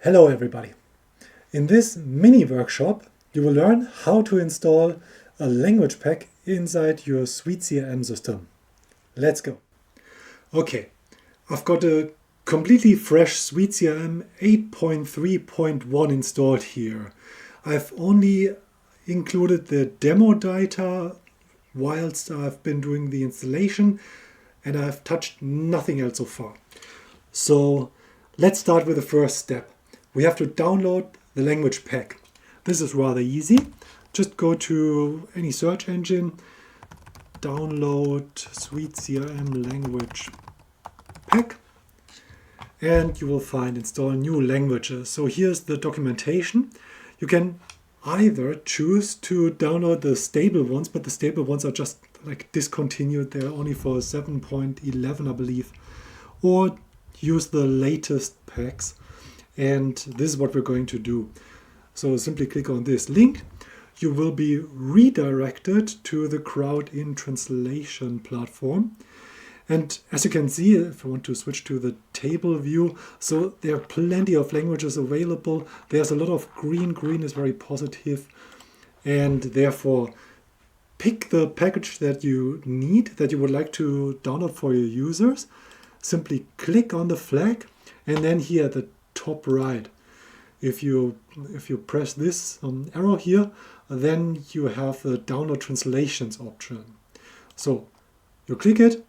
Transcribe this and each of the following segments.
Hello everybody. In this mini workshop you will learn how to install a language pack inside your SuiteCRM system. Let's go. Okay, I've got a completely fresh SuiteCRM 8.3.1 installed here. I've only included the demo data whilst I've been doing the installation, and I've touched nothing else so far. So let's start with the first step. We have to download the language pack. This is rather easy. Just go to any search engine, download SuiteCRM language pack, and you will find install new languages. So here's the documentation. You can either choose to download the stable ones, but the stable ones are just like discontinued. They're only for 7.11, I believe, or use the latest packs. And this is what we're going to do. So simply click on this link. You will be redirected to the Crowd-in translation platform. And as you can see, if I want to switch to the table view, so there are plenty of languages available. There's a lot of green. Green is very positive. And therefore, pick the package that you need, that you would like to download for your users. Simply click on the flag, and then here at the top right, if you press this arrow here, then you have the download translations option. So you click it,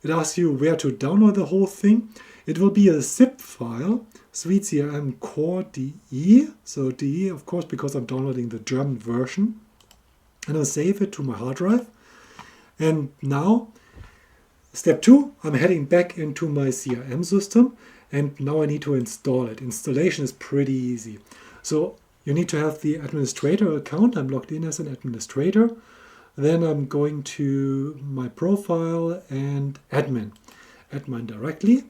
it asks you where to download the whole thing. It will be a zip file, SuiteCRM core DE, so DE of course because I'm downloading the German version, and I'll save it to my hard drive. And now step 2, I'm heading back into my CRM system, and now I need to install it. Installation is pretty easy. So you need to have the administrator account. I'm logged in as an administrator. Then I'm going to my profile and admin directly.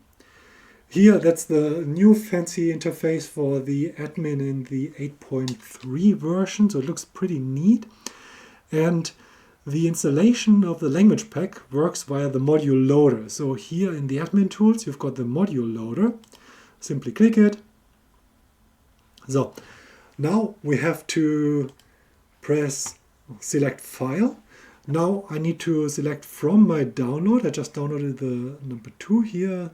Here, that's the new fancy interface for the admin in the 8.3 version. So it looks pretty neat. And the installation of the language pack works via the module loader. So here in the admin tools, you've got the module loader. Simply click it. So now we have to press select file. Now I need to select from my download. I just downloaded the number 2 here.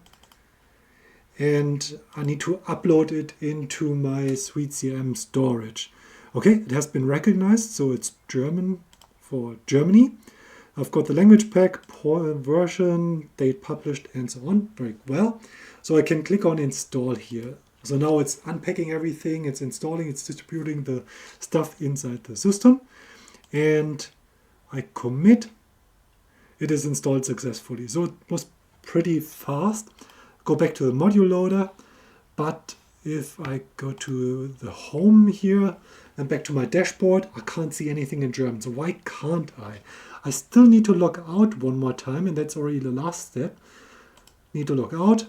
And I need to upload it into my SuiteCRM storage. Okay, it has been recognized, so it's German for Germany. I've got the language pack, version, date published, and so on. Very well. So I can click on install here. So now it's unpacking everything, it's installing, it's distributing the stuff inside the system. And I commit. It is installed successfully. So it was pretty fast. Go back to the module loader. But if I go to the home here and back to my dashboard, I can't see anything in German. So why can't I? I still need to log out one more time, and that's already the last step. Need to log out.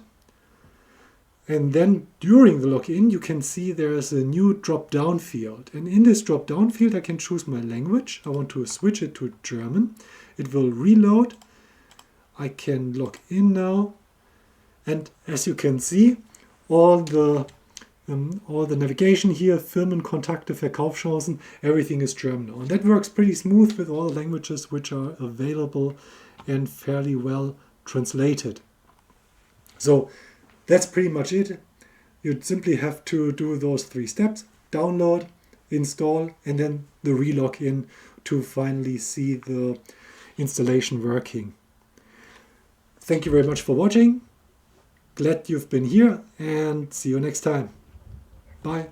And then during the login, you can see there is a new drop-down field. And in this drop-down field, I can choose my language. I want to switch it to German. It will reload. I can log in now. And as you can see, all the navigation here, Firmenkontakte, Verkaufschancen, everything is German now. And that works pretty smooth with all the languages which are available and fairly well translated. So that's pretty much it. You simply have to do those 3 steps: download, install, and then the relog in to finally see the installation working. Thank you very much for watching. Glad you've been here, and see you next time. Bye.